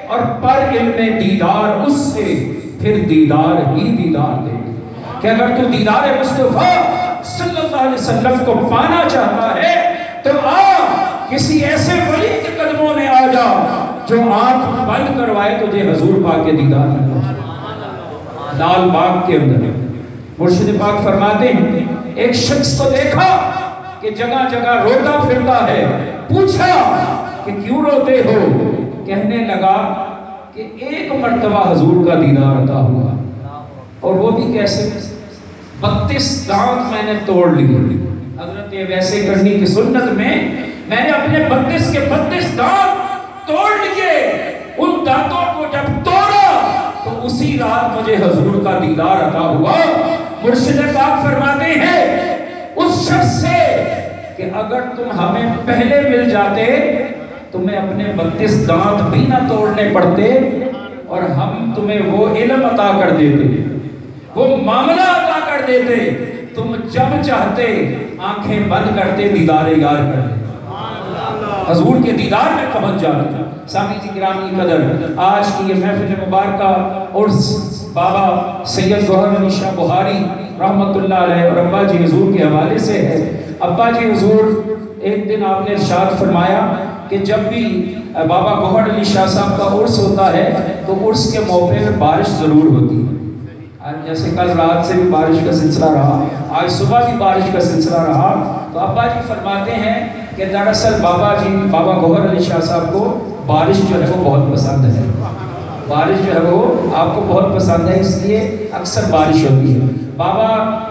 اور پر علم دیدار اس سے پھر دیدار ہی دیدار دے کہ اگر تو دیدار مصطفیٰ صلی اللہ علیہ وسلم کو پانا چاہتا ہے تو کسی ایسے ولی کے قدموں میں آ جا جو آنکھ بند کروائے تجھے حضور پاک کے دیدار میں لال باغ کے اندر مرشد پاک فرماتے ہیں ایک شخص کو دیکھا کہ جگہ جگہ روتا پھرتا ہے، پوچھا کہ کیوں روتے ہو؟ کہنے لگا کہ ایک مرتبہ حضور کا دیدار عطا ہوا، اور وہ بھی کیسے؟ 32 دانت میں نے توڑ لیے۔ حضرت ویسے کرنی کی سنت میں نے اپنے 32 کے 32 دانت توڑ لیے۔ ان دانتوں کو جب توڑا تو اسی رات مجھے حضور کا دیدار عطا ہوا۔ مرشد پاک فرماتے ہیں اس شخص سے کہ اگر تم ہمیں پہلے مل جاتے تمہیں اپنے 32 دانت بھی نہ توڑنے پڑتے اور ہم تمہیں وہ علم عطا کر دیتے، وہ معاملہ عطا کر دیتے، تم جب چاہتے آنکھیں بند کرتے دیدار یار کرتے، حضور کے دیدار میں پہنچ جاتے۔ سامعین جی گرامی قدر، آج کی یہ محفل مبارکہ اور بابا سید گوہر علی شاہ بخاری رحمت اللہ علیہ اور ابا جی حضور کے حوالے سے ہے۔ ابا جی حضور ایک دن آپ نے ارشاد فرمایا کہ جب بھی بابا گوہر علی شاہ صاحب کا عرس ہوتا ہے تو عرس کے موقع میں بارش ضرور ہوتی ہے۔ جیسے کل رات سے بھی بارش کا سلسلہ رہا، آج صبح بھی بارش کا سلسلہ رہا، تو ابا جی فرماتے ہیں کہ دراصل بابا گوہر علی شاہ صاحب کو بارش جو ہے وہ بہت پسند ہے، بارش جو ہے وہ آپ کو بہت پسند ہے، اس لیے اکثر بارش ہوتی ہے۔ بابا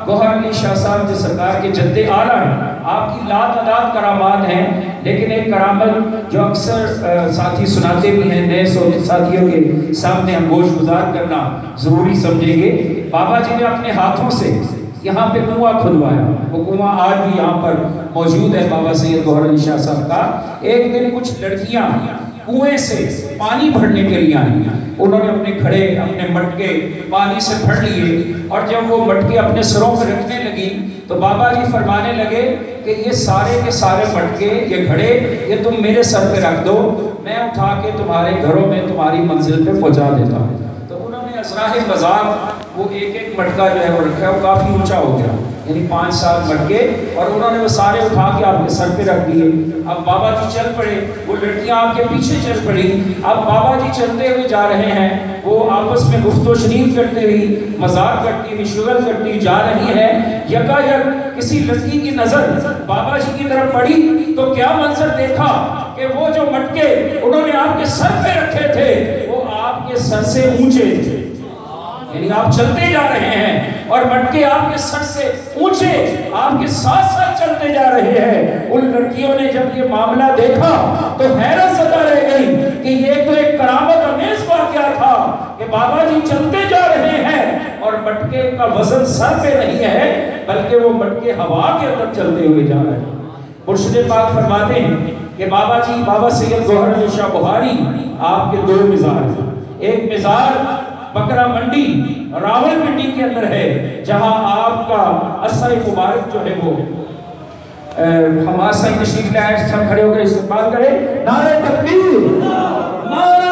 گوہر علی شاہ صاحب جو سرکار کے جد اعلیٰ ہیں، آپ کی لاتعداد کرامات ہیں، لیکن ایک کرامت جو اکثر ساتھی سناتے بھی ہیں، نئے ساتھیوں کے سامنے ہم گوش گزار کرنا ضروری سمجھیں گے۔ بابا جی نے اپنے ہاتھوں سے یہاں پہ کنواں کھدوایا، وہ کنواں آج بھی یہاں پر موجود ہے بابا سید گوہر علی شاہ صاحب کا۔ ایک دن کچھ لڑکیاں کنویں سے پانی بھرنے کے لیے آئیں، انہوں نے اپنے مٹکے پانی سے بھر لیے، اور جب وہ مٹکے اپنے سروں پر رکھنے لگی تو بابا جی فرمانے لگے کہ یہ سارے کے سارے مٹکے، یہ گھڑے، یہ تم میرے سر پہ رکھ دو، میں اٹھا کے تمہارے گھروں میں تمہاری منزل پہ پہنچا دیتا ہوں۔ تو انہوں نے ازراہ مذاق وہ ایک مٹکا جو ہے وہ رکھا ہے، وہ کافی اونچا ہو گیا، یعنی 5-7 مٹکے، اور انہوں نے وہ سارے اٹھا کے آپ کے سر پہ رکھ دیے۔ اب بابا جی چل پڑے، وہ لڑکیاں آپ کے پیچھے چل پڑی۔ اب بابا جی چلتے ہوئے جا رہے ہیں، وہ آپس میں گفت و شنید کرتے ہوئی، مذاق کرتی ہوئی، شغل کرتی جا رہی ہے۔ یکایک کسی لڑکی کی نظر بابا جی کی طرف پڑی تو کیا منظر دیکھا کہ وہ جو مٹکے انہوں نے آپ کے سر پہ رکھے تھے وہ آپ کے سر سے اونچے تھے، یعنی آپ چلتے جا رہے ہیں اور مٹکے آپ کے سر سے اونچے آپ کے ساتھ ساتھ چلتے جا رہے ہیں۔ ان لڑکیوں نے جب یہ معاملہ دیکھا تو حیرت زدہ رہ گئی کہ یہ تو ایک کرامت امیز واقعہ تھا کہ بابا جی چلتے جا رہے ہیں اور مٹکے کا وزن سر پہ نہیں ہے بلکہ وہ مٹکے ہوا کے اندر چلتے ہوئے جا رہے ہیں۔ مرشد پاک فرماتے ہیں کہ بابا سید گوہر علی شاہ بخاری آپ کے 2 مزار ہیں۔ ایک مزار بکرا منڈی راول پنڈی کے اندر ہے، جہاں آپ کا عصا مبارک جو ہے وہ ہم آسائی تشریف لائے، سب کھڑے ہو کر استقبال کریں۔ نعرہ تکبیر، نعرہ